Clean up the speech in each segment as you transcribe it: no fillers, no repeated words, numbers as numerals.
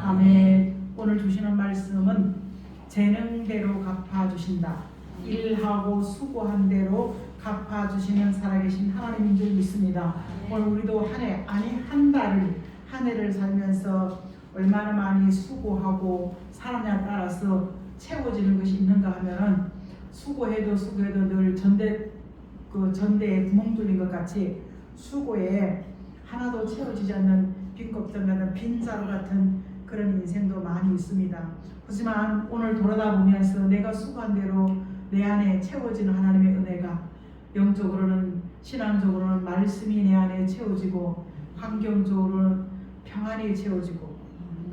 아멘. 오늘 주시는 말씀은 재능대로 갚아주신다. 일하고 수고한 대로 갚아주시는 살아계신 하나님인 줄 믿습니다. 오늘 우리도 한 해를 살면서 얼마나 많이 수고하고 살았냐에 따라서 채워지는 것이 있는가 하면은 수고해도 늘 전대에 구멍 뚫린 것 같이 수고에 하나도 채워지지 않는 빈 껍질 같은 빈자루 같은 그런 인생도 많이 있습니다. 하지만 오늘 돌아다 보면서 내가 수고한 대로 내 안에 채워지는 하나님의 은혜가 영적으로는 신앙적으로는 말씀이 내 안에 채워지고 환경적으로는 평안이 채워지고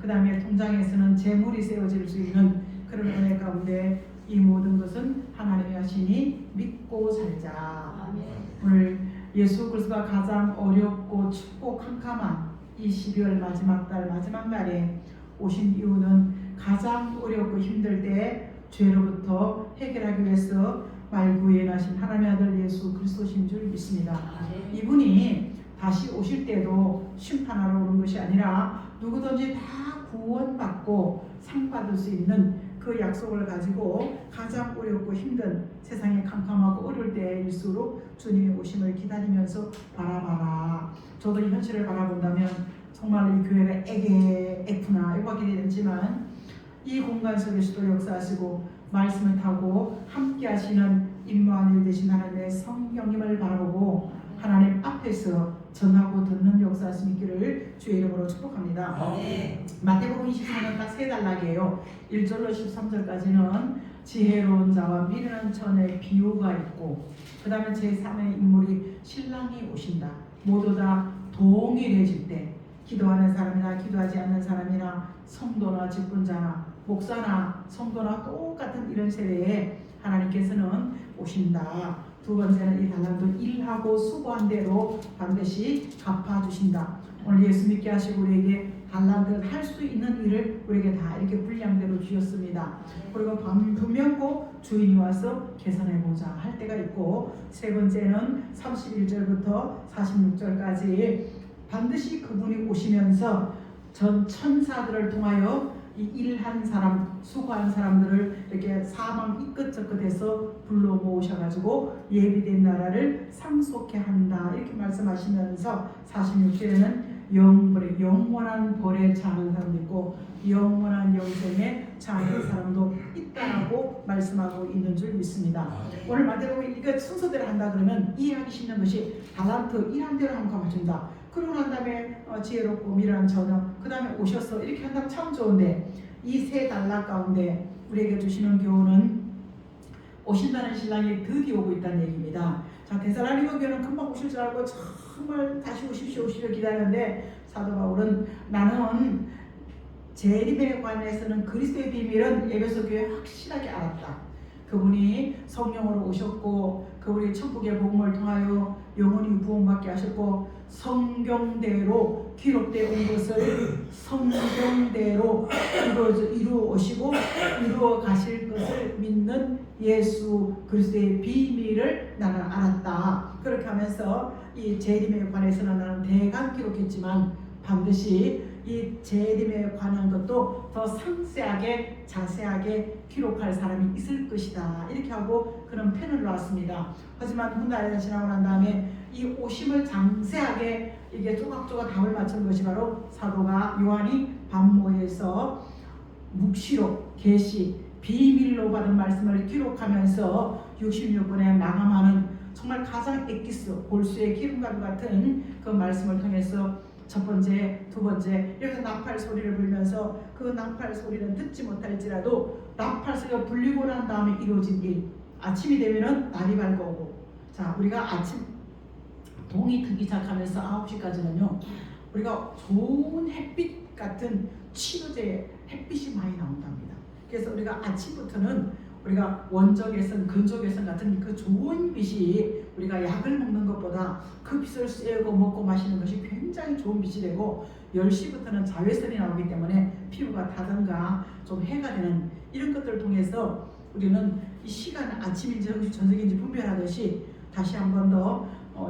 그 다음에 통장에서는 재물이 세워질 수 있는 그런 은혜 가운데 이 모든 것은 하나님이 하시니 믿고 살자. 오늘 예수 그리스도가 가장 어렵고 춥고 캄캄한 이 12월 마지막 달 마지막 날에 오신 이유는 가장 어렵고 힘들 때 죄로부터 해결하기 위해서 말구에 나신 하나님의 아들 예수 그리스도신 줄 믿습니다. 이분이 다시 오실 때도 심판하러 오는 것이 아니라 누구든지 다 구원받고 상 받을 수 있는 그 약속을 가지고 가장 어렵고 힘든 세상에 캄캄하고 어려울 때일수록 주님의 오심을 기다리면서 바라봐라. 저도 이 현실을 바라본다면 정말 이 교회가 애구나 이거 하게 되지만 이 공간 속에서도 역사하시고 말씀을 타고 함께 하시는 임무한 일 되신 하나님의 성령님을 바라보고 하나님 앞에서 전하고 듣는 역사하심 있기를 주의 이름으로 축복합니다. 마태복음 24는 딱 세 단락이에요. 1절로 13절까지는 지혜로운 자와 미련한 처녀의 비유가 있고 그 다음에 제3의 인물이 신랑이 오신다. 모두 다 동일해질 때 기도하는 사람이나 기도하지 않는 사람이나 성도나 직분자나 목사나 성도나 똑같은 이런 세대에 하나님께서는 오신다. 두 번째는 이 달란트 일하고 수고한 대로 반드시 갚아주신다. 오늘 예수 믿게 하시고 우리에게 달란트 할 수 있는 일을 우리에게 다 이렇게 분량대로 주셨습니다. 그리고 분명 꼭 주인이 와서 계산해보자 할 때가 있고 세 번째는 31절부터 46절까지 반드시 그분이 오시면서 전 천사들을 통하여 이 일한 사람, 수고한 사람들을 이렇게 사망 이끝저끝에서 불러 모으셔가지고 예비된 나라를 상속케 한다 이렇게 말씀하시면서 46절에는 영원한 벌에 처하는 사람도 있고 영원한 영생에 처하는 사람도 있다라고 말씀하고 있는 줄 믿습니다. 오늘 마태복음 이거 순서대로 한다 그러면 이해하기 쉽는 것이 달란트 일한 대로 한번 갚아준다. 그러고 난 다음에 지혜롭고 미련한 처녀 그 다음에 오셔서 이렇게 한다면 참 좋은데 이 세 단락 가운데 우리에게 주시는 교훈은 오신다는 신랑이 드디어 오고 있다는 얘기입니다. 자, 데살로니가 교회는 금방 오실 줄 알고 정말 다시 오십시오 기다렸는데 사도 바울은 나는 재림에 관해서는 그리스도의 비밀은 에베소 교회에 확실하게 알았다. 그분이 성령으로 오셨고 그분이 천국의 복음을 통하여 영원히 구원받게 하셨고 성경대로 기록되어 온 것을 성경대로 이루어 오시고 이루어 가실 것을 믿는 예수 그리스도의 비밀을 나는 알았다. 그렇게 하면서 이 재림에 관해서는 나는 대강 기록했지만 반드시 이 재림에 관한 것도 더 상세하게 자세하게 기록할 사람이 있을 것이다. 이렇게 하고 그런 편을 놓았습니다. 하지만 훗날에 지나고 난 다음에 이 오심을 장세하게 이게 조각조각 답을 맞춘 것이 바로 사도가 요한이 반모에서 묵시록, 계시, 비밀로 받은 말씀을 기록하면서 66권에 마감하는 정말 가장 엑기스, 골수의 기름과 같은 그 말씀을 통해서 첫 번째, 두 번째 여기서 나팔 소리를 불면서 그 나팔 소리는 듣지 못할지라도 나팔 소리가 불리고 난 다음에 이루어진 일 아침이 되면은 날이 밝아오고 자 우리가 아침 동이 트기 시작하면서 9시까지는요 우리가 좋은 햇빛 같은 치료제 햇빛이 많이 나온답니다. 그래서 우리가 아침부터는 우리가 원적외선, 근적외선 같은 그 좋은 빛이 우리가 약을 먹는 것보다 그 빛을 쐬고 먹고 마시는 것이 굉장히 좋은 빛이 되고 10시부터는 자외선이 나오기 때문에 피부가 타든가 좀 해가 되는 이런 것들을 통해서 우리는 이 시간을 아침인지 저녁인지 분별하듯이 다시 한 번 더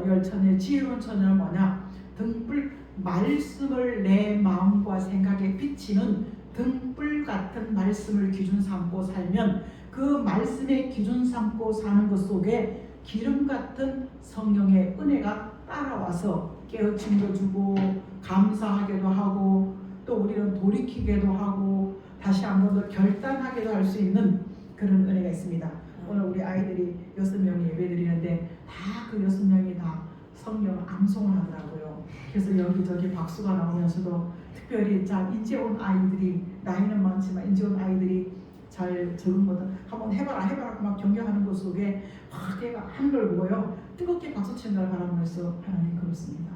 열처녀 지혜로운 처녀는 뭐냐 등불 말씀을 내 마음과 생각에 비치는 등불 같은 말씀을 기준 삼고 살면 그 말씀의 기준 삼고 사는 것 속에 기름 같은 성령의 은혜가 따라와서 깨우침도 주고 감사하게도 하고 또 우리는 돌이키게도 하고 다시 한 번 더 결단하게도 할 수 있는 그런 은혜가 있습니다. 오늘 우리 아이들이 6명이 예배드리는데 다 그 6명이 다 성경 암송을 하더라고요. 그래서 여기저기 박수가 나오면서도 특별히 자 이제 온 아이들이 나이는 많지만 이제 온 아이들이 잘 적은 거든 한번 해봐라 막 경경하는 것 속에 막 걔가 하는 걸 보고요 뜨겁게 박수치는 걸 바라보면서 하나님 그렇습니다.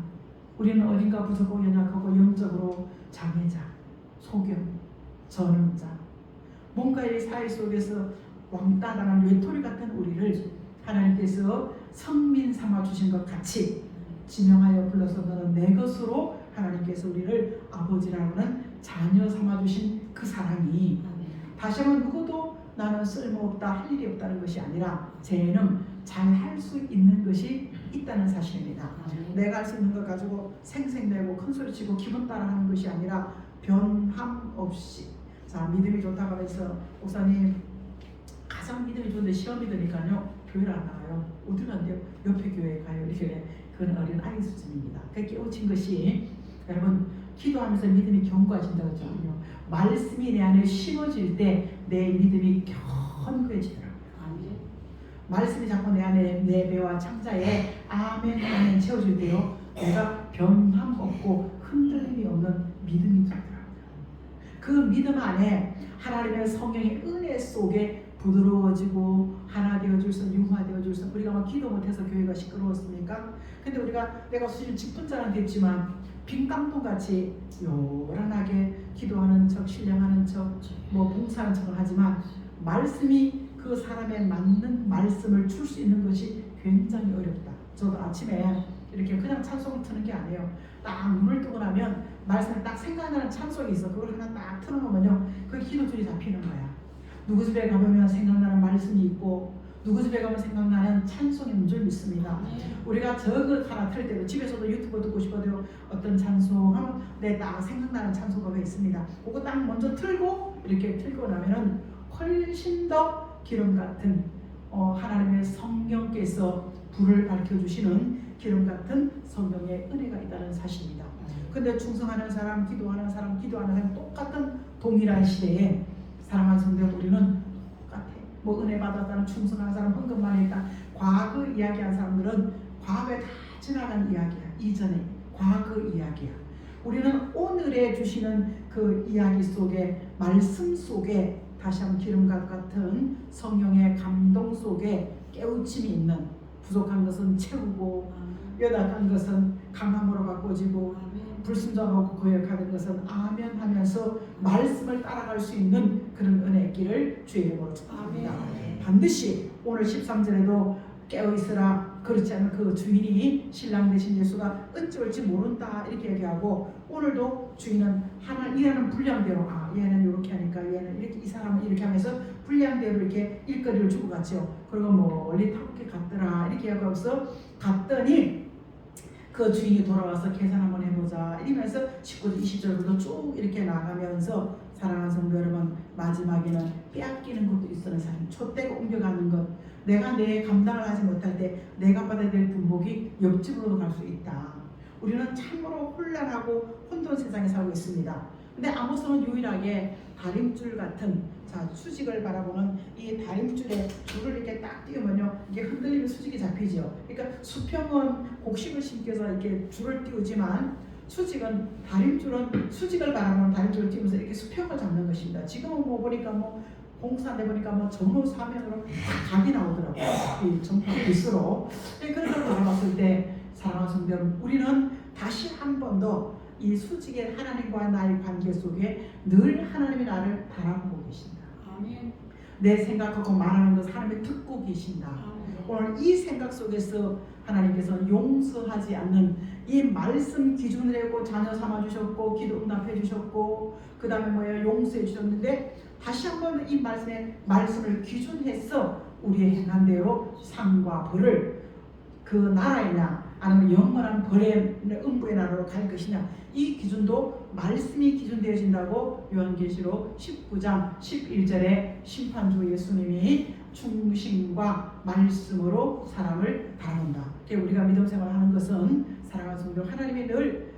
우리는 어딘가 부족하고 연약하고 영적으로 장애자, 소경, 전음자 뭔가 이 사회 속에서 왕따 당한 외톨이 같은 우리를 하나님께서 성민 삼아 주신 것 같이 지명하여 불러서 너는 내 것으로 하나님께서 우리를 아버지라는 자녀 삼아 주신 그 사랑이 다시 한번 누구도 나는 쓸모없다 할 일이 없다는 것이 아니라 쟤는 잘 할 수 있는 것이 있다는 사실입니다. 내가 할 수 있는 걸 가지고 생색내고 큰소리치고 기분 따라하는 것이 아니라 변함 없이 자 믿음이 좋다고 해서 목사님 가장 믿음이 좋은데 시험이 되니까요 교회를 안 나가요. 어디 간대요? 옆에 교회에 가요. 이렇게 그건 어린 아이 수준입니다. 그 깨우친 것이 여러분 기도하면서 믿음이 견고해진다고 했잖아요. 말씀이 내 안에 심어질 때 내 믿음이 견고해지더라고요. 말씀이 자꾸 내 안에 내 배와 창자에 아멘 아멘 채워질 때요 내가 변함 없고 흔들림이 없는 믿음이 들더라고요. 그 믿음 안에 하나님의 성령의 은혜 속에 부드러워지고 하나 되어줄 수 융화되어줄 수 우리가 막 기도 못해서 교회가 시끄러웠습니까? 근데 우리가 내가 수실 직분자는 됐지만 빈 깡통같이 요란하게 기도하는 척 신령하는 척 뭐 봉사하는 척을 하지만 말씀이 그 사람에 맞는 말씀을 줄 수 있는 것이 굉장히 어렵다. 저도 아침에 이렇게 그냥 찬송을 트는 게 아니에요. 딱 눈을 뜨고 나면 말씀에 딱 생각나는 찬송이 있어. 그걸 하나 딱 틀어놓으면요 그 기도줄이 잡히는 거야. 누구 집에 가보면 생각나는 말씀이 있고 누구 집에 가면 생각나는 찬송이 있는 줄 믿습니다. 우리가 저거 하나 틀 때도 집에서도 유튜브 듣고 싶어도 어떤 찬송 하면 내 딱 생각나는 찬송가 있습니다. 그거 딱 먼저 틀고 이렇게 틀고 나면은 훨씬 더 기름 같은 하나님의 성령께서 불을 밝혀주시는 기름 같은 성령의 은혜가 있다는 사실입니다. 근데 충성하는 사람, 기도하는 사람 똑같은 동일한 시대에 사랑하는 성도 우리는 똑같아. 뭐 은혜 받았다는 충성하는 사람, 헌금만 했다. 과거 이야기한 사람들은 과거에 다 지나간 이야기야. 이전에 과거 이야기야. 우리는 오늘에 주시는 그 이야기 속에 말씀 속에 다시 한번 기름과 같은 성령의 감동 속에 깨우침이 있는 부족한 것은 채우고 연약한 것은 강함으로 바꿔지고 불순종하고 거역하는 것은 아멘 하면서 말씀을 따라갈 수 있는 그런 은혜의 길을 주의 이름으로 축복합니다. 반드시 오늘 13절에도 깨어있으라 그렇지 않으면 그 주인이 신랑 되신 예수가 어찌올지 모른다 이렇게 얘기하고 오늘도 주인은 하나 일하는 분량대로 얘는 이렇게 하니까 얘는 이렇게 이 사람은 이렇게 하면서 분량대로 이렇게 일거리를 주고 갔죠. 그리고 멀리 타국에 갔더라 이렇게 하고서 갔더니 그 주인이 돌아와서 계산 한번 해보자 이러면서 19절 20절부터 쭉 이렇게 나가면서 사랑하는 성도 여러분 마지막에는 빼앗기는 것도 있어요. 사람 촛대가 옮겨가는 것 내가 내 감당을 하지 못할 때 내가 받아야 될 분복이 옆집으로도 갈 수 있다. 우리는 참으로 혼란하고 혼돈 세상에 살고 있습니다. 근데 아모스는 유일하게 다림줄 같은 수직을 바라보는 이 다림줄에 줄을 이렇게 딱 띄우면요 이게 흔들리면 수직이 잡히죠. 그러니까 수평은 곡식을 심겨서 이렇게 줄을 띄우지만 수직은 다림줄은 수직을 바라보는 다림줄을 띄우면서 이렇게 수평을 잡는 것입니다. 지금은 뭐 보니까 뭐 공사대 보니까 뭐 전후 사면으로 각이 나오더라고요. 이 전파 빗으로. 그런 걸 바라봤을 때 사랑하는 성도 여러분 우리는 다시 한 번 더 이 수직의 하나님과 나의 관계 속에 늘 하나님이 나를 바라보고 계신다. 아멘. 내 생각하고 말하는 것을 하나님이 듣고 계신다. 아멘. 오늘 이 생각 속에서 하나님께서 용서하지 않는 이 말씀 기준을 해고 자녀 삼아 주셨고 기도 응답해 주셨고 그 다음에 뭐예요 용서해 주셨는데 다시 한번 이 말씀을 기준해서 우리의 행한 대로 상과 벌을 그 나라이냐 아니면 영원한 벌의 음부의 나라로 갈 것이냐, 이 기준도 말씀이 기준되어진다고 요한계시록 19장 11절에 심판주 예수님이 중심과 말씀으로 사람을 다룬다. 우리가 믿음 생활하는 것은 사랑하는 성도, 하나님이 늘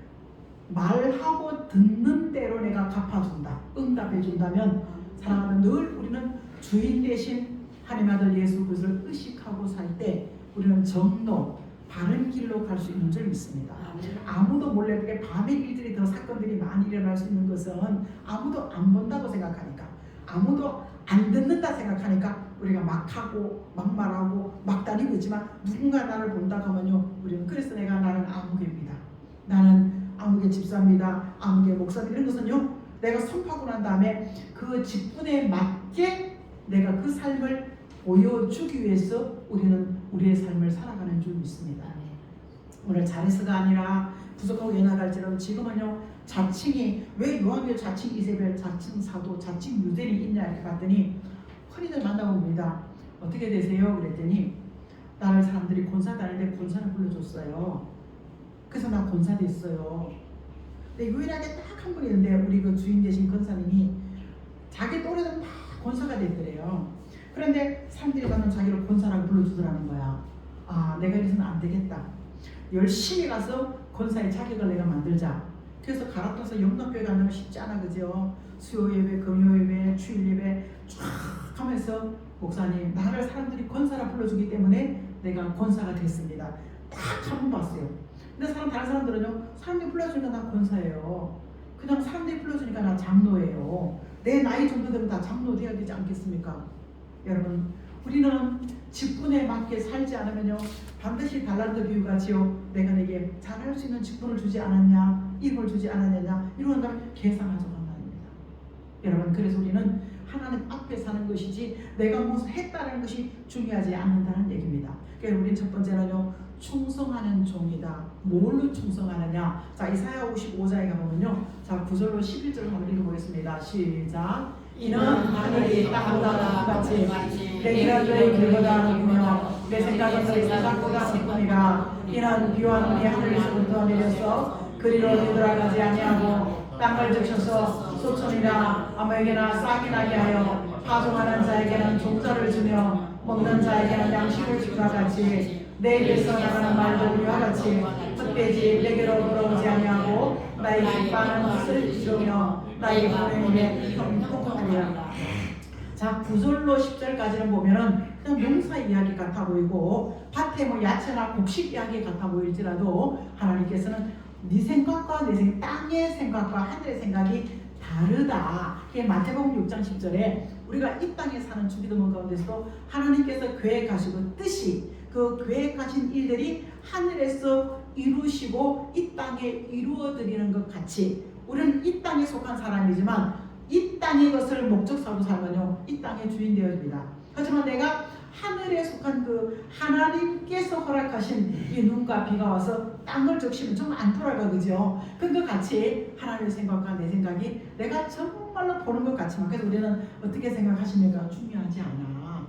말하고 듣는 대로 내가 갚아준다, 응답해준다면 사랑하는, 늘 우리는 주인 대신 하나님의 아들 예수 그리스도를 의식하고 살 때 우리는 정로, 바른 길로 갈 수 있는 줄 믿습니다. 아무도 몰래 그게 밤의 일들이 더 사건들이 많이 일어날 수 있는 것은 아무도 안 본다고 생각하니까, 아무도 안 듣는다 생각하니까 우리가 막 하고 막 말하고 막 다니고 있지만, 누군가 나를 본다고 하면요, 우리는 그래서 나는 아무개입니다, 나는 아무개 집사입니다, 아무개 목사님, 이런 것은요 내가 선포하고 난 다음에 그 직분에 맞게 내가 그 삶을 보여주기 위해서 우리는 우리의 삶을 살아가는 줄 믿습니다. 오늘 잘해서가 아니라 부족하고 연약할지라도 지금은요, 자칭이, 왜 요한계시록 자칭 이세벨, 자칭 사도, 자칭 유대인이 있냐 이렇게 봤더니 흔히들 만나봅니다. 어떻게 되세요? 그랬더니 나를 사람들이 권사 다니는데 권사를 불러줬어요. 그래서 나 권사 됐어요. 근데 유일하게 딱 한 분 있는데, 우리 그 주인 되신 권사님이 자기 또래들 다 권사가 됐더래요. 그런데 사람들이 가면 자기를 권사라고 불러주더라는 거야. 아, 내가 이래서는 안 되겠다, 열심히 가서 권사의 자격을 내가 만들자. 그래서 갈아타서 영락교회 가면 쉽지 않아, 그죠? 수요 예배, 금요 예배, 주일 예배 쫙 하면서, 목사님, 나를 사람들이 권사라 불러주기 때문에 내가 권사가 됐습니다, 딱 한 번 봤어요. 근데 다른 사람들은요, 사람들이 불러주니까 나 권사예요, 그냥 사람들이 불러주니까 나 장로예요, 내 나이 정도 되면 다 장로 돼야 되지 않겠습니까? 여러분, 우리는 직분에 맞게 살지 않으면요, 반드시 달란트 비유같이요, 내가 내게 잘할 수 있는 직분을 주지 않았냐, 이걸 주지 않았느냐, 이런다면 계산하자고 말입니다. 여러분, 그래서 우리는 하나님 앞에 사는 것이지 내가 무슨 했다는 것이 중요하지 않는다는 얘기입니다. 그래서 우리는 첫 번째는요, 충성하는 종이다. 뭘로 충성하느냐? 자, 이사야 55장에 가보면요, 자 9절로 11절을 한번 읽어보겠습니다. 시작. 이는 하늘이 땅보다 같이 내 길은 너희 길보다 높으며 내 생각은 너희 생각보다 깊으니라. 이는 비와 눈이 하늘에서부터 내려서 그리로 되돌아가지 아니하고 땅을 적셔서 소천이나 아무에게나 싹이 나게 하여 파종하는 자에게는 종자를 주며 먹는 자에게는 양식을 주나 같이 내 입에서 나가는 말도 이와 같이 헛되지 내게로 돌아오지 아니하고 나의 기뻐하는 뜻을 이루며 나의 보내님의 형통하리라. 자, 9절로 10절까지는 보면은 그냥 명사 이야기 같아 보이고 밭에 뭐 야채나 곡식 이야기 같아 보일지라도, 하나님께서는 네 생각과 내 생각, 땅의 생각과 하늘의 생각이 다르다. 그게 마태복음 6장 10절에 우리가 이 땅에 사는 주기도문 가운데서도 하나님께서 계획하시고 뜻이, 그 계획하신 일들이 하늘에서 이루시고 이 땅에 이루어드리는 것 같이, 우리는 이 땅에 속한 사람이지만 이 땅의 것을 목적 삼고 살면요, 이 땅의 주인 되어집니다. 하지만 내가 하늘에 속한 그 하나님께서 허락하신 이 눈과 비가 와서 땅을 적시면 정말 안 돌아가, 그죠? 그것 같이 하나님의 생각과 내 생각이 내가 정말로 보는 것 같지만, 그래서 우리는 어떻게 생각하시는가 중요하지 않아.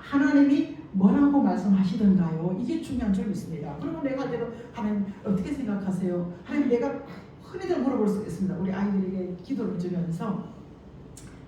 하나님이 뭐라고 말씀하시던가요? 이게 중요한 줄 믿습니다. 그러면 내가 할 때도 하나님 어떻게 생각하세요? 하나님, 내가 흔히들 물어볼 수 있습니다. 우리 아이들에게 기도를 주면서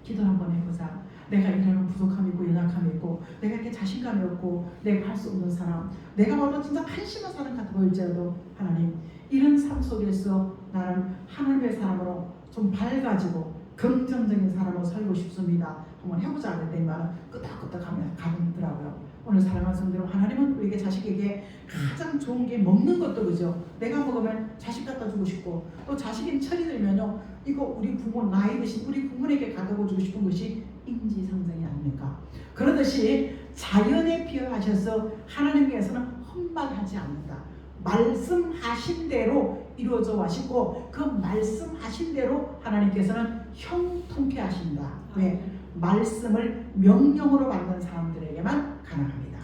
기도를 한번 해보자. 내가 이러는 부족함이 있고 연약함이 있고 내가 이렇게 자신감이 없고 내가 할 수 없는 사람, 내가 봐도 진짜 한심한 사람 같아 보일지라도 하나님, 이런 삶 속에서 나는 하나님의 사람으로 좀 밝아지고 긍정적인 사람으로 살고 싶습니다. 한번 해보자 그랬더니 말은 끄덕끄덕 가더라고요. 오늘 사랑하는 성도들, 하나님은 우리에게 자식에게 가장 좋은 게 먹는 것도, 그죠? 내가 먹으면 자식 갖다 주고 싶고, 또 자식이 철이 들면요, 이거 우리 부모, 나이 드신 우리 부모에게 갖다 주고 싶은 것이 인지상정이 아닙니까? 그러듯이 자연에 비유하셔서 하나님께서는 헛말하지 않는다. 말씀하신 대로 이루어져 하시고 그 말씀하신 대로 하나님께서는 형통케 하신다. 왜? 말씀을 명령으로 받는 사람들에게만 가능합니다.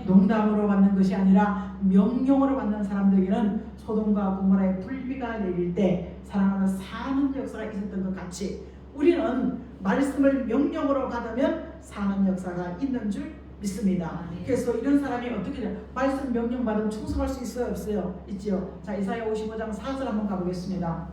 농담으로 받는 것이 아니라 명령으로 받는 사람들에게는 소돔과 고모라의 불비가 내릴 때 사랑하는 사는 역사가 있었던 것 같이 우리는 말씀을 명령으로 받으면 사는 역사가 있는 줄 믿습니다. 그래서 이런 사람이 어떻게 돼요? 말씀 명령 받으면 충성할 수 있어요? 없어요? 있죠. 자, 이사야 55장 4절 한번 가보겠습니다.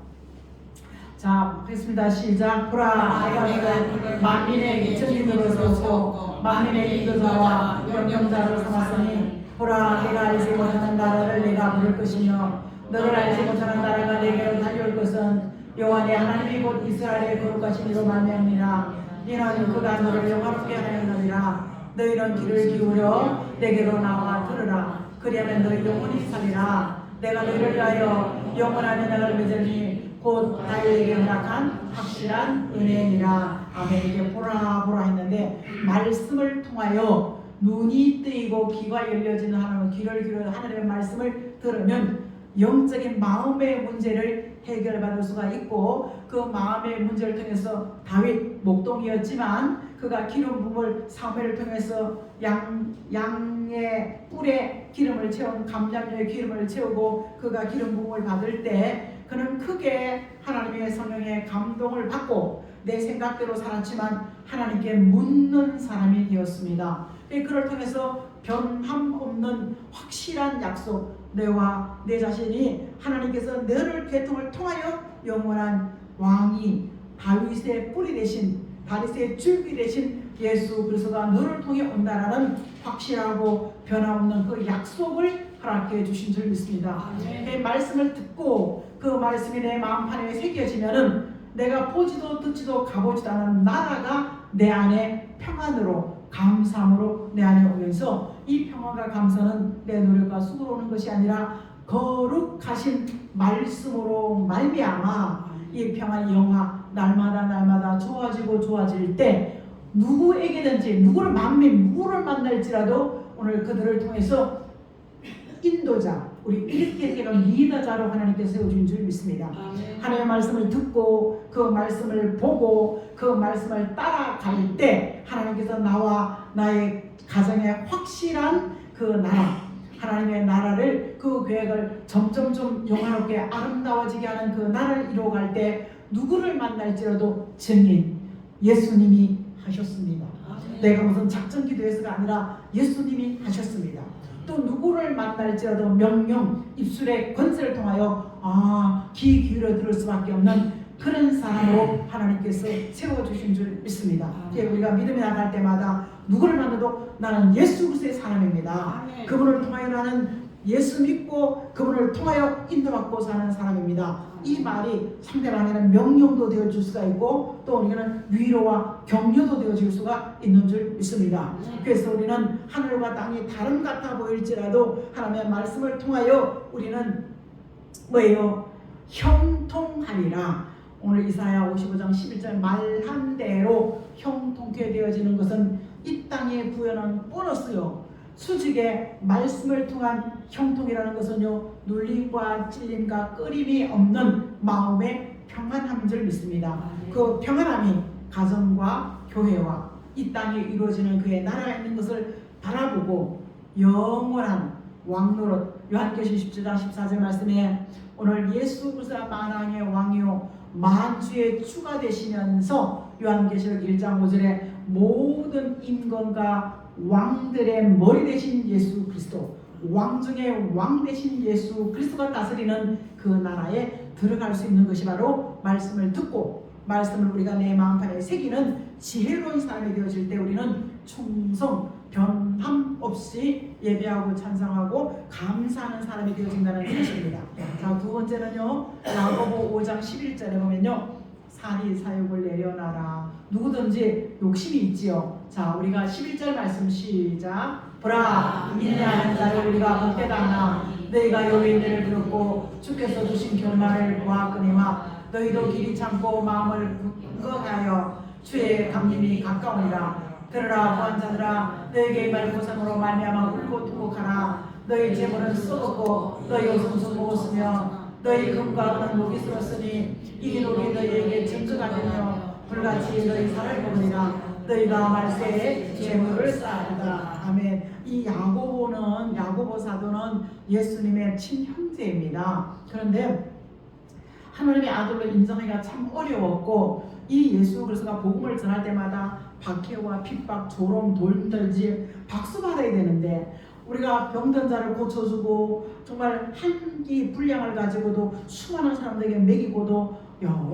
자, 하겠습니다. 시작. 보라, 내가 너를 만민의 기천인으로 세우고 만민의 인도자와 명령자로 삼았으니 보라, 내가 알지 못하는 나라를 내가 부를 것이며 너를 알지 못하는 나라가 내게로 달려올 것은 여호와 내 하나님이 곧 이스라엘의 거룩하신 이로 말미암니라. 이는 그가 너를 영화롭게 하였느니라. 너희는 귀를 기울여 내게로 나와 들으라. 그리하면 너희 영혼이 살리라. 내가 너희를 위하여 영원한 은혜를 맺으니 곧 다윗에게 허락한 확실한 은혜니라. 아멘. 이게 보라 보라 했는데 말씀을 통하여 눈이 뜨이고 귀가 열려지는 하나님, 귀를 기울여 하나님의 말씀을 들으면 영적인 마음의 문제를 해결받을 수가 있고, 그 마음의 문제를 통해서 다윗 목동이었지만 그가 기름 부음을 사무엘을 통해서 양의 뿔에 기름을 채운 감람류의 기름을 채우고 그가 기름 부음을 받을 때 그는 크게 하나님의 성령의 감동을 받고 내 생각대로 살았지만 하나님께 묻는 사람이 되었습니다. 그를 통해서 변함 없는 확실한 약속, 내와 내 자신이 하나님께서 너를 계통을 통하여 영원한 왕이 다윗의 뿔이 되신, 다윗의 줄기 되신 예수 그리스도가 너를 통해 온다라는 확실하고 변함없는 그 약속을 허락해 주신 줄 믿습니다. 그 말씀을 듣고 그 말씀이 내 마음판에 새겨지면은 내가 보지도 듣지도 가보지도 않은 나라가 내 안에 평안으로 감사함으로 내 안에 오면서 이 평안과 감사는 내 노력과 수고로 오는 것이 아니라 거룩하신 말씀으로 말미암아 이 평안이 영화 날마다 좋아지고 좋아질 때 누구에게든지 누구를 만날지라도 오늘 그들을 통해서 인도자, 우리 일으키는 리더자로 하나님께서 세워준 줄 믿습니다. 하나님의 말씀을 듣고 그 말씀을 보고 그 말씀을 따라갈 때 하나님께서 나와 나의 가정에 확실한 그 나라, 하나님의 나라를, 그 계획을 점점 영화롭게 아름다워지게 하는 그 나라를 이루어갈 때 누구를 만날지라도 증인 예수님이 하셨습니다. 내가 무슨 작전 기도해서가 아니라 예수님이 하셨습니다. 또 누구를 만날지라도 명령, 입술의 권세를 통하여 귀 기울여 들을 수밖에 없는 그런 사람으로 하나님께서 세워주신 줄 믿습니다. 우리가 믿음에 나갈 때마다 누구를 만나도 나는 예수 그리스도의 사람입니다. 그분을 통하여 나는 예수 믿고 그분을 통하여 인도받고 사는 사람입니다. 이 말이 상대방에는 명령도 되어줄 수가 있고 또 우리는 위로와 격려도 되어줄 수가 있는 줄 믿습니다. 그래서 우리는 하늘과 땅이 다름 같아 보일지라도 하나님의 말씀을 통하여 우리는 뭐예요? 형통하리라. 오늘 이사야 55장 11절 말한 대로 형통케 되어지는 것은 이 땅에 부여한 보너스요. 수직의 말씀을 통한 형통이라는 것은요, 눌림과 찔림과 끄림이 없는 마음의 평안함인 줄 믿습니다. 그 평안함이 가정과 교회와 이 땅에 이루어지는 그의 나라가 있는 것을 바라보고 영원한 왕노릇, 요한계시록 17장 14절 말씀에 오늘 예수 그리스도가 만왕의 왕이요 만주의 주가 되시면서 요한계시록 1장 5절에 모든 임금과 왕들의 머리 되신 예수 그리스도, 왕 중에 왕 되신 예수 그리스도가 다스리는 그 나라에 들어갈 수 있는 것이 바로 말씀을 듣고 말씀을 우리가 내 마음판에 새기는 지혜로운 사람이 되어질 때 우리는 충성, 변함 없이 예배하고 찬양하고 감사하는 사람이 되어진다는 것입니다. 자, 두 번째는요, 야고보 5장 11절에 보면요, 사리 사욕을 내려놔라. 누구든지 욕심이 있지요. 자, 우리가 11절 말씀 시작. 보라, 인내하는 자를 우리가 복되다 하나 너희가 여호와의 은혜를 들었고 주께서 주신 결말을 보았거니와 너희도 길이 참고 마음을 굳건하여 주의 강림이 가까우니라. 들으라 보안자들아, 너희에게 임할 보상으로 말미암아 울고 통곡하라. 너희 재물은 썩었고 너희 옷은 수고었으며 너희 금과 은은 녹이 쓸었으니 이 녹이 너희에게 증거가 되며 불같이 너희 살을 먹으리라. 너희가 말세에 재물을 쌓았다. 아멘. 이 야고보 사도는 예수님의 친형제입니다. 그런데 하나님의 아들로 인정하기가 참 어려웠고 이 예수 그리스도가 복음을 전할 때마다 박해와 핍박, 조롱, 돌들지 박수 받아야 되는데 우리가 병든 자를 고쳐주고 정말 한끼 분량을 가지고도 수많은 사람들에게 먹이고도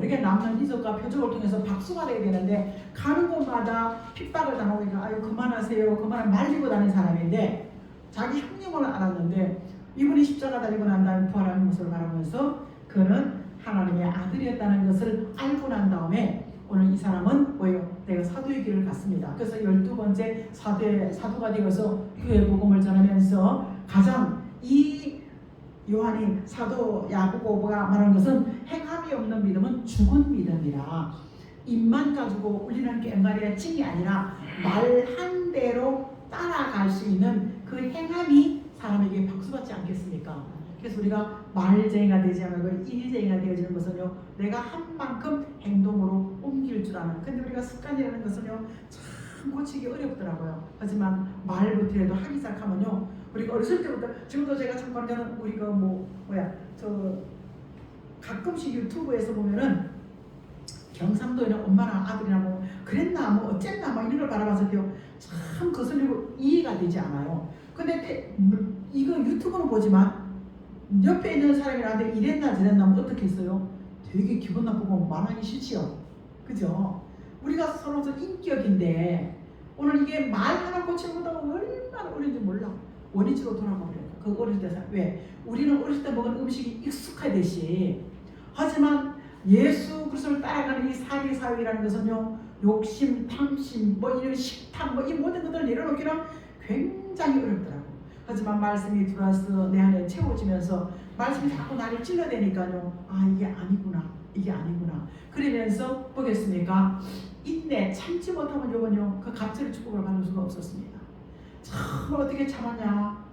이렇게 남는 이적과 표적을 통해서 박수 받아야 되는데 가는 곳마다 핍박을 당하니까 아유 그만하세요 그만을 말리고 다니는 사람인데 자기 형님을 알았는데 이분이 십자가 달리고 난 다음에 부활하는 모습을 바라보면서 그는 하나님의 아들이었다는 것을 알고 난 다음에 오늘 이 사람은 뭐예요? 내가 사도의 길을 갔습니다. 그래서 12번째 사도가 되어서 교회 복음을 전하면서 가장 이 요한이 사도 야고보가 말하는 것은 행함이 없는 믿음은 죽은 믿음이라 입만 가지고 울리는 꽹과리의 찡이 아니라 말한 대로 따라갈 수 있는 그 행함이 사람에게 박수받지 않겠습니까? 그래서 우리가 말쟁이가 되지 않고 일쟁이가 되어지는 것은요 내가 한 만큼 행동으로 옮길 줄 아는 근데 우리가 습관이라는 것은요 참 고치기 어렵더라고요. 하지만 말부터라도 하기 시작하면요 우리가 어렸을 때부터 지금도 제가 참고하는 데는 우리가 저 가끔씩 유튜브에서 보면은 경상도에는 엄마나 아들이나 뭐 그랬나 뭐 어쨌나 막 이런 걸 바라봤을 때요 참 거슬리고 이해가 되지 않아요. 근데 이거 유튜브는 보지만 옆에 있는 사람이 나한테 이랬나 저랬나 뭐 어떻게 했어요? 되게 기분 나쁘고 말하기 싫지요. 그죠? 우리가 서로 인격인데 오늘 이게 말 하나 고치는 것보다 얼마나 어려운지 몰라. 원위치로 돌아가 버려요. 그 어릴 때 왜? 우리는 어렸을 때 먹은 음식이 익숙하듯이 하지만 예수 그리스도를 따라가는 이 사리사욕이라는 것은요 욕심, 탐심, 뭐 이런 식탐, 뭐 이 모든 것들을 내려놓기는 굉장히 어렵더라고. 하지만 말씀이 들어와서 내 안에 채워지면서 말씀이 자꾸 나를 찔러대니까요 아 이게 아니구나 이게 아니구나 그러면서 보겠습니까 인내 참지 못하면 요건요 그 갑절의 축복을 받을 수가 없었습니다. 참 어떻게 참았냐.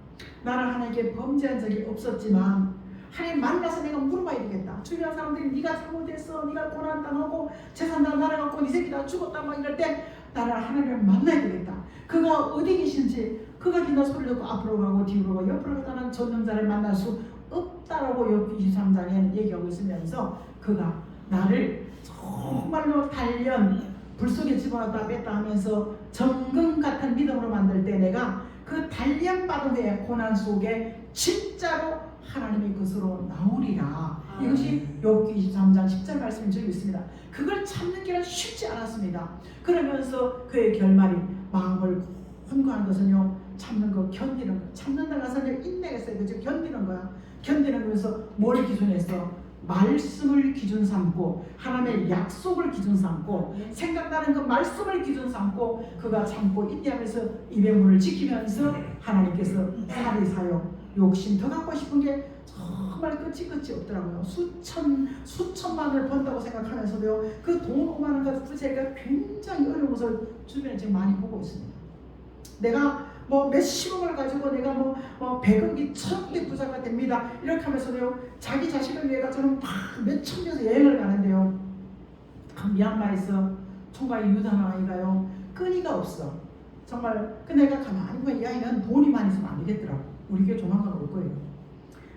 나는 하나님께 범죄한 적이 없었지만 하나님 만나서 내가 물어봐야 되겠다. 주변 사람들이 네가 잘못했어 네가 고난당하고 재산 다 날아갔고 네 새끼 다 죽었다 막 이럴 때 나는 하나님을 만나야 되겠다. 그가 어디 계신지 그가 기나 소리 듣고 앞으로 가고 뒤로 가고 옆으로 가다는 전능자를 만날 수 없다라고 욥기 23장에 얘기하고 있으면서 그가 나를 정말로 단련 불 속에 집어넣었다 뺐다 하면서 정금 같은 믿음으로 만들 때 내가 그 단련받은 후에 고난 속에 진짜로 하나님의 것으로 나오리라. 이것이 욥기 23장 10절 말씀이 저기 있습니다. 그걸 참는 길은 쉽지 않았습니다. 그러면서 그의 결말이 마음을 혼고한 것은요 참는 거 견디는 거 참는다는 것은 인내가 있어요. 그죠? 견디는 거야. 견디는 거에서 뭘 기준해서 말씀을 기준 삼고 하나님의 약속을 기준 삼고 생각나는 그 말씀을 기준 삼고 그가 참고 인내하면서 입의 문을 지키면서 하나님께서 사리사욕 욕심 더 갖고 싶은 게 정말 끝이 없더라고요. 수천만을 번다고 생각하면서도요 그 돈 5만 원 가지고 제가 굉장히 어려운 것을 주변에 지금 많이 보고 있습니다. 내가 뭐 몇십억을 가지고 내가 뭐 100억이 1000억대 부자가 됩니다 이렇게 하면서도요 자기 자식을 위해 가지고는 막 몇천 명에서 여행을 가는데요 미얀마에서 총각이 유다는 아이가요 끈이가 없어. 정말 그 내가 가만히 보면 이 아이는 돈이 많이 있으면 안 되겠더라고. 우리 교회 조만간 올 거예요.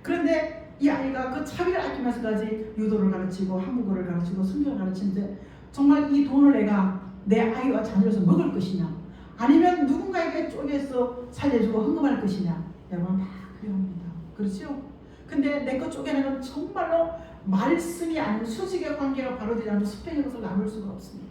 그런데 이 아이가 그 차비를 아끼면서까지 유도를 가르치고 한국어를 가르치고 성경을 가르치는데 정말 이 돈을 내가 내 아이와 자녀로서 먹을 것이냐 아니면 누군가에게 쪼개서 살려주고 헌금할 것이냐 여러분 다 그래옵니다. 그렇죠? 근데 내 것 쪼개는 정말로 말씀이 아닌 수직의 관계가 바로 되지 않으면 수평의 것을 나눌 수가 없습니다.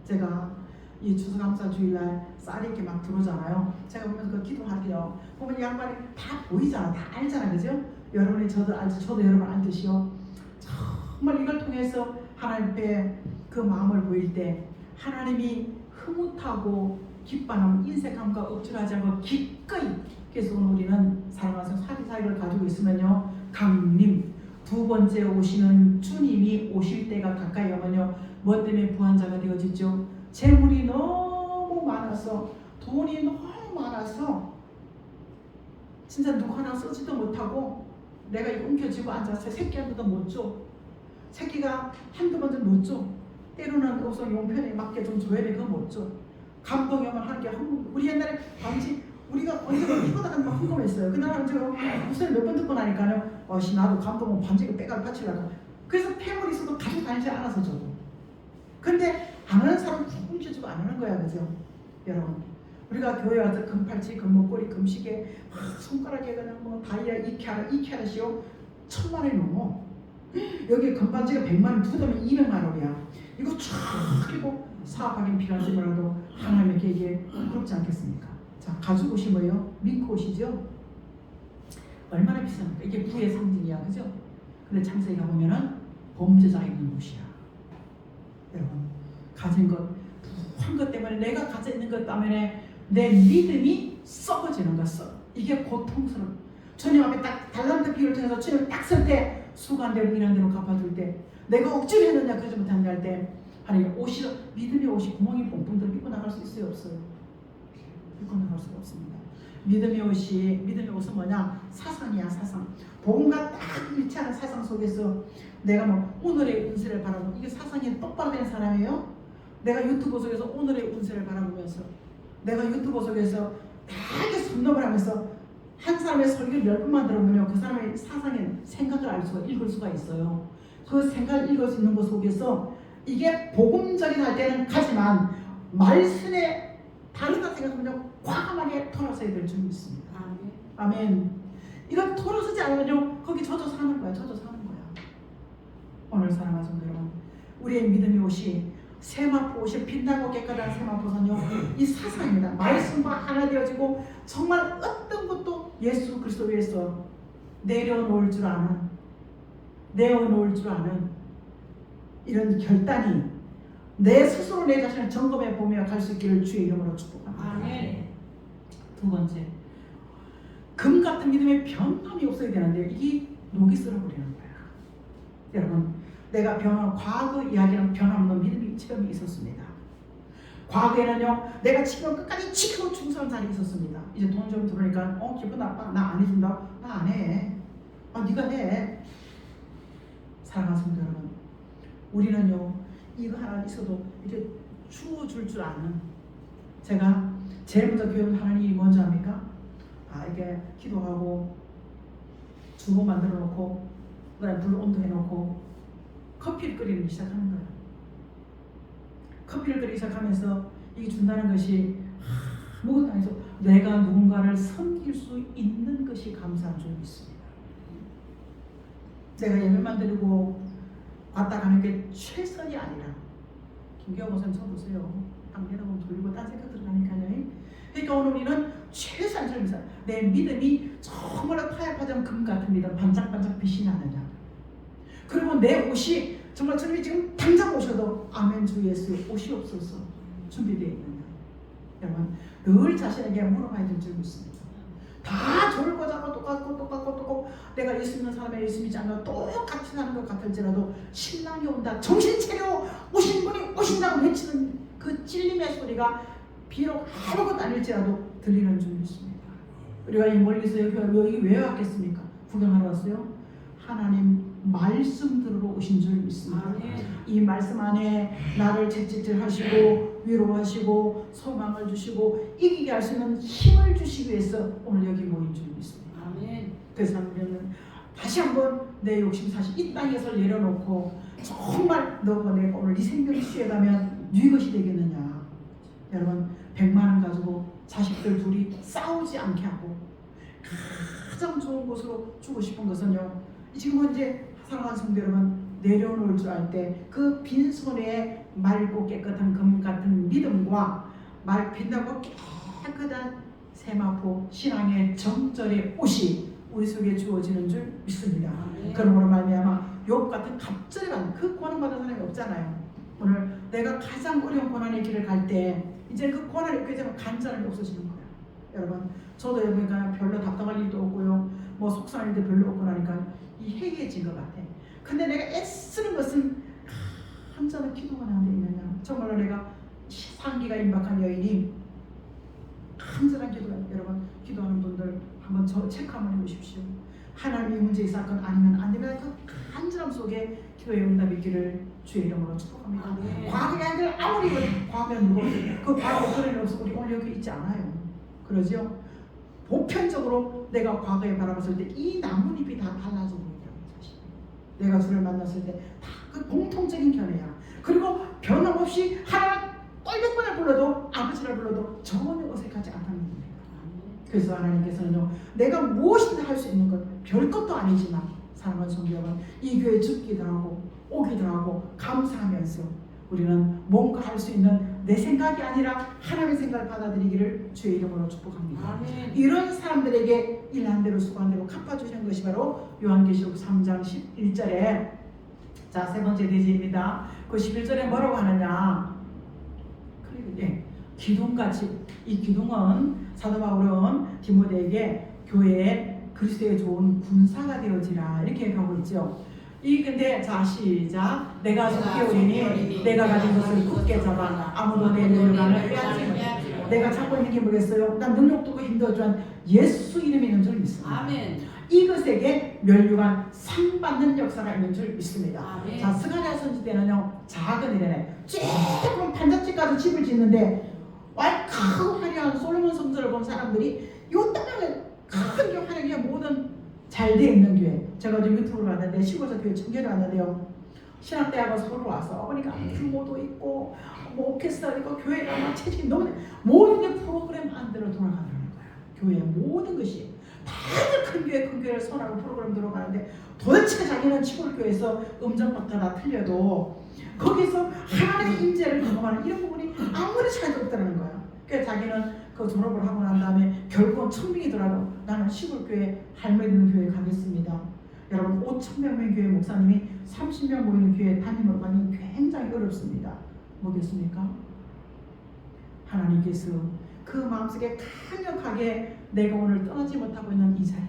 제가 이 추수감사 주일날 쌀이 이렇게 막 들어오잖아요. 제가 보면서 그 기도할게요. 보면 이 양반이 다 보이잖아. 다 알잖아. 그죠? 여러분이 저도 알죠. 저도 여러분 알듯이요. 정말 이걸 통해서 하나님 앞에 그 마음을 보일 때 하나님이 흐뭇하고 기뻐하는 인색함과 억지하지 않고 기꺼이. 그래서 오늘 우리는 사랑하는 사리사욕을 가지고 있으면요 강림 두 번째 오시는 주님이 오실 때가 가까이 오면요 뭐 때문에 부한자가 되어지죠? 재물이 너무 많아서 돈이 너무 많아서 진짜 누구 하나 쓰지도 못하고 내가 이거 움켜쥐고 앉아서 새끼한테도 못 줘. 새끼가 한두 번 좀 못 줘. 때로는 우선 용편에 맞게 좀 줘야 돼. 그거 못 줘. 감동이 오면 하는 게 우리 옛날에 반지 우리가 언제가 이거다가 막 흥금했어요. 그날 제가 무슨 몇 번 듣고 나니까요. 나도 감동은 반지가 빼가 받치려고. 그래서 폐물이 있어도 가지고 다니지 않아서 저도. 근데 안 하는 사람 훔쳐주고 안 하는 거야, 그죠? 여러분, 우리가 교회 와서 금팔찌, 금목걸이, 금시계, 손가락에 그냥 뭐 다이아 2캐럿이요 1000만원이 넘어. 여기 금반지가 100만원, 두 대면 200만원이야. 이거 쫙 끼고 사업하기 필요하지 뭐라도 하나님께 이게 그렇지 않겠습니까? 자, 가죽 옷이 뭐예요? 밍크 옷이죠? 얼마나 비쌉니까? 이게 부의 상징이야, 그죠? 근데 창세기 가보면은 범죄자가 입는 옷이야. 여러분, 가진 것, 부한 것 때문에, 내가 가져 있는 것 때문에 내 믿음이 썩어지는 것, 이게 고통스러워. 주님 앞에 딱 달란트 비유를 통해서 주님 딱 쓸 때 수고한 대로 일한 대로 갚아줄 때, 내가 억지로 했느냐 그러지 못한다 할 때, 하나님 옷이, 믿음의 옷이 구멍이 뽕뽕 들어 입고 나갈 수 있어요, 없어요? 입고 나갈 수가 없습니다. 믿음의 옷은 뭐냐? 사상이야, 사상. 복음과 딱 일치하는 사상 속에서 내가 뭐 오늘의 운세를 바라보고, 이게 사상이 똑바로 된 사람이에요? 내가 유튜브 속에서 오늘의 운세를 바라보면서, 내가 유튜브 속에서 다하게 선동을 하면서 한 사람의 설교를 10분만 들으면요, 그 사람의 사상의 생각을 알 수가, 읽을 수가 있어요. 그 생각을 읽을 수 있는 것 속에서 이게 복음적인 할 때는 가지만 말씀에 다르다 생각하면요, 과감하게 돌아서야 될 줄 믿습니다. 아멘. 이건 돌아서지 않으면요, 거기 젖어 사는 거야, 젖어 사는 거야. 오늘 사랑하는 성도 여러분, 우리의 믿음의 옷이, 세마포 옷이, 빛나고 깨끗한 세마포선요, 이 사상입니다. 말씀과 하나 되어지고 정말 어떤 것도 예수 그리스도 위해서 내려놓을 줄 아는 이런 결단이 내 스스로 내 자신을 점검해 보며 갈 수 있기를 주의 이름으로 축복합니다. 아멘. 두 번째, 금 같은 믿음의 변함이 없어야 되는데 이게 녹이 쓸어버리는 거야. 여러분, 내가 과거 이야기랑 변함없는 믿음의 체험이 있었습니다. 과거에는요, 내가 지금 끝까지 지키고 충성한 자리에 있었습니다. 이제 돈 좀 들어오니까 기분 나빠, 나 안 해준다, 나 안 해. 네가 해. 사랑하는 성도 여러분, 우리는요, 이거 하나 있어도 이렇게 주어줄 줄 아는, 제가 제일 먼저 교회는 하나님이 먼저 합니까? 이게 기도하고 주고 만들어 놓고 그다음에 불 온도해 놓고 커피를 끓이기 시작하는 거예요. 커피를 끓이기 시작하면서 이게 준다는 것이 아무것도 아니죠. 내가 누군가를 섬길 수 있는 것이 감사한 줄 믿습니다. 내가 예배만 드리고 왔다 가는 게 최선이 아니라, 김경호 목사님 쳐보세요. 당대나 보면 돌리고 딴 생각 들어가니까요. 그러니까 오늘 우리는 최선을 다해서 내 믿음이 정말 타협하자면 금 같은 믿음, 반짝반짝 빛이 나느냐. 그리고 내 옷이 정말 주님이 지금 당장 오셔도 아멘 주 예수 옷이 없어서 준비되어 있느냐. 여러분, 늘 자신에게 물어봐야 될 줄 믿습니다. 다 졸고 자고 똑같고 내가 예수 믿는 사람이 예수 믿지 않는 똑같이 사는 것 같을지라도 신랑이 온다, 정신 차려, 오신 분이 오신다고 외치는 그 찔림의 소리가 비록 아무것도 아닐지라도 들리는 줄 믿습니다. 우리가 이 멀리서 여기 왜 왔겠습니까? 구경하러 왔어요? 하나님 말씀 들으러 오신 줄 믿습니다. 이 말씀 안에 나를 채찍질하시고 위로하시고 소망을 주시고 이기게 할 수 있는 힘을 주시기 위해서 오늘 여기 모인 줄 믿습니다. 그래서 우리는 다시 한번 내 욕심 사실 이 땅에서 내려놓고 정말 너가 내가 오늘 네 생명이 취해가면 네 것이 되겠느냐. 여러분, 100만 원 가지고 자식들 둘이 싸우지 않게 하고 가장 좋은 곳으로 주고 싶은 것은요, 지금 현재 사랑하는 성도 여러분, 내려놓을 줄 알 때 그 빈손에 맑고 깨끗한 금 같은 믿음과 빛나고 깨끗한 세마포 신앙의 정절의 옷이 우리 속에 주어지는 줄 믿습니다. 그러므로 말미암아 욥 같은 갑절에 받는 그 고난받은 사람이 없잖아요. 오늘 내가 가장 어려운 고난의 길을 갈 때 이제 그 고난이 끄지면 간절함이 없어지는 거예요. 여러분, 저도 여러분과 별로 답답할 일도 없고요, 뭐 속상할 일도 별로 없고 나니까 이 해이해진 것 같아. 근데 내가 애쓰는 것은 한자는 기도가 나한테 있느냐. 정말로 내가 상기가 임박한 여인이 간절한 기도가, 여러분 기도하는 분들 한번 저 체크 한번 해보십시오. 하나님의 문제의 사건 아니면 안 되면 그 간절함 속에 기도의 응답이 있기를 주의 이름으로 축복합니다. 과거의 아이들 아무리 과거는 누구 그 과거 그런 없어 우리 오늘 여기 있지 않아요. 그러죠? 보편적으로 내가 과거에 바라봤을 때 이 나뭇잎이 다 달라져 보인다는 사실. 내가 주를 만났을 때 다 그 공통적인 견해야. 그리고 변함없이 하나님 꼴백 번을 불러도 아버지를 불러도 전혀 어색하지 않다는 겁니다. 그래서 하나님께서는요, 내가 무엇이든 할 수 있는 것 별것도 아니지만 사랑하는 성도여러분, 이 교회 죽기도 하고 오기도 하고 감사하면서 우리는 뭔가 할 수 있는 내 생각이 아니라 하나님의 생각을 받아들이기를 주의 이름으로 축복합니다. 아멘. 이런 사람들에게 일한 대로 수고한 대로 갚아주시는 것이 바로 요한계시록 3장 11절에 자, 세 번째 대지입니다. 그 11절에 뭐라고 하느냐, 기둥같이, 이 기둥은 사도 바울은 디모데에게 교회에 그리스도의 좋은 군사가 되어지라 이렇게 가고 있죠. 이 근데 자 시작, 내가 속히 오리니 내가 가진 것을 굳게 잡아 아무도 내 능력을 빼앗지 못해. 내가 잡고 있는 게 뭐겠어요? 난 능력도 없고 힘도 없지만 예수 이름이 있는 줄 믿습니다. 아멘. 이것에게 멸류관 상 받는 역사가 있는 줄 믿습니다. 아멘. 자, 스가랴 선지 때는요, 작은 이래네 조금 판잣집 가서 집을 짓는데 크고 화려한 솔로몬 성전을 본 사람들이 요 땅에 큰 교회 하나님의 모든 잘 돼 있는 교회, 제가 어제 유튜브로 왔는데 시골에서 교회 청결을 왔는데요, 신학대학을 서로 와서 보니까 규모도 있고 뭐 오케스트라 있고 교회가 막 체질이 너무 모든 게 프로그램 안대로 돌아가는 거야. 교회의 모든 것이 다들 큰 교회를 선하고 프로그램 들어가는데 도대체 자기는 시골 교회에서 음정부터 다 틀려도 거기서 하나님의 임재를 경험하는 이런 부분이 아무리 차이도 없다는 거야. 그래서 자기는 그 졸업을 하고 난 다음에 결국은 1000명이더라도 나는 시골교회 할머니 있는 교회에 가겠습니다. 여러분 5000명 교회 목사님이 30명 모이는 교회 담임으로 가는 게 굉장히 어렵습니다. 뭐겠습니까? 하나님께서 그 마음속에 강력하게 내가 오늘 떠나지 못하고 있는 이 자리,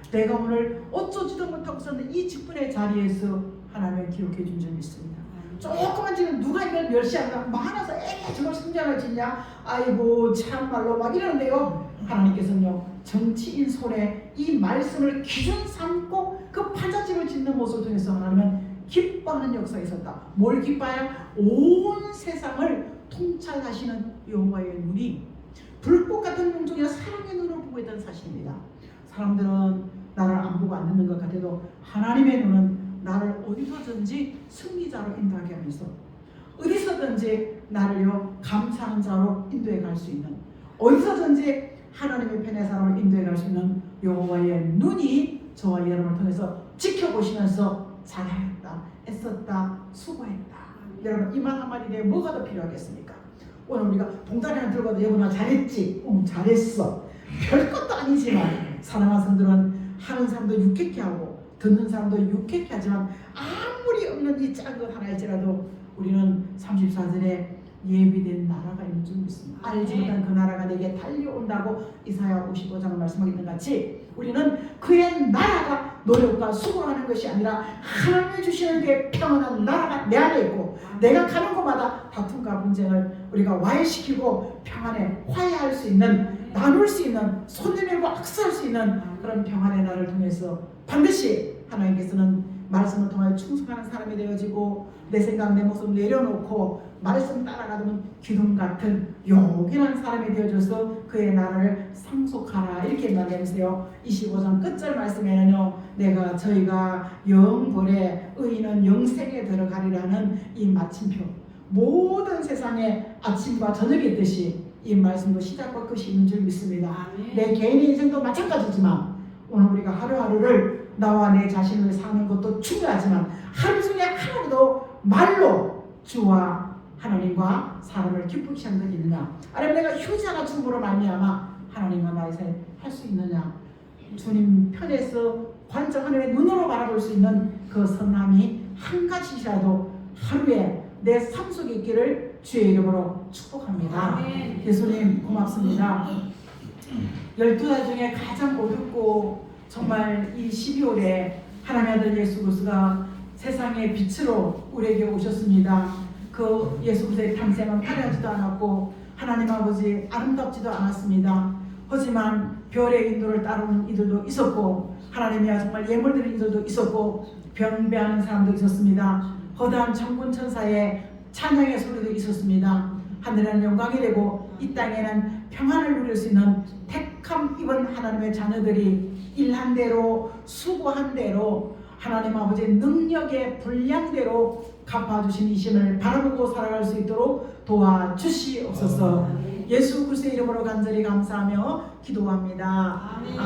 내가 오늘 어쩌지도 못하고 있었는 이 직분의 자리에서 하나님을 기록해 준 줄 믿습니다. 조그만 지금 누가 이걸 멸시한다, 많아서 저걸 성장을 짓냐, 아이고 참말로 막 이러는데요, 하나님께서는요 정치인 손에 이 말씀을 기준 삼고 그 판잣집을 짓는 모습을 통해서 하나님은 기뻐하는 역사가 있었다. 뭘 기뻐해요? 온 세상을 통찰하시는 여호와의 눈이 불꽃 같은 눈 중에 사랑의 눈을 보고 있다는 사실입니다. 사람들은 나를 안 보고 안 듣는 것 같아도 하나님의 눈은 나를 어디서든지 승리자로 인도하게 하면서 어디서든지 나를요 감사하는 자로 인도해 갈 수 있는, 어디서든지 하나님의 편의 사람을 인도해 갈 수 있는 여호와의 눈이 저와 여러분을 통해서 지켜보시면서 잘하였다, 애썼다, 수고했다. 여러분 이 말 한마디 내에 뭐가 더 필요하겠습니까? 오늘 우리가 봉다리 하나 들고도 여보나 잘했지? 잘했어. 별것도 아니지만 사랑하는 성들은 하는 사람도 유쾌케 하고 듣는 사람도 유쾌케 하지만 아무리 없는 이 작은 것 하나일지라도 우리는 34절에 예비된 나라가 있는 줄 믿습니다. 알지 못한 그 나라가 내게 달려온다고 이사야 55장을 말씀하기 같이 우리는 그의 나라가 노력과 수고하는 것이 아니라 하나님이 주시는 그 평안한 나라가 내 안에 있고, 내가 가는 곳마다 다툼과 분쟁을 우리가 와해시키고 평안에 화해할 수 있는, 나눌 수 있는, 손 내밀고 악수할 수 있는 그런 평안의 나라를 통해서 반드시 하나님께서는 말씀을 통하여 충성하는 사람이 되어지고, 내 생각 내 모습 내려놓고 말씀 따라가는 기둥 같은 요긴한 사람이 되어줘서 그의 나라를 상속하라 이렇게 말해주세요. 25장 끝절 말씀에는요, 내가 저희가 영벌에 의인은 영생에 들어가리라는 이 마침표, 모든 세상에 아침과 저녁이 있듯이 이 말씀도 시작과 끝이 있는 줄 믿습니다. 내 개인의 인생도 마찬가지지만 오늘 우리가 하루하루를 나와 내 자신을 사는 것도 중요하지만 하루 중에 하루도 말로 주와 하나님과 사람을 기쁘게 하는 것 있느냐, 아니면 내가 휴지 하나 줌으로 말미암아 하나님과 나의 사이 할 수 있느냐, 주님 편에서 관적 하나님의 눈으로 바라볼 수 있는 그 선함이 한 가지라도 하루에 내 삶 속에 있기를 주의 이름으로 축복합니다. 아멘. 예수님 고맙습니다. 12달 중에 가장 어렵고 정말 이 12월에 하나님의 아들 예수 그리스도가 세상의 빛으로 우리에게 오셨습니다. 그 예수 그리스도의 탄생은 화려하지도 않았고 하나님 아버지 아름답지도 않았습니다. 하지만 별의 인도를 따르는 이들도 있었고 하나님이야 정말 예물드리는 이들도 있었고 변배하는 사람도 있었습니다. 허다한 천군 천사의 찬양의 소리도 있었습니다. 하늘에는 영광이 되고 이 땅에는 평안을 누릴 수 있는 택함 입은 하나님의 자녀들이 일한 대로 수고한 대로 하나님 아버지의 능력의 분량대로 갚아주신 이 신을 바라보고 살아갈 수 있도록 도와주시옵소서. 예수 그리스도의 이름으로 간절히 감사하며 기도합니다. 아멘.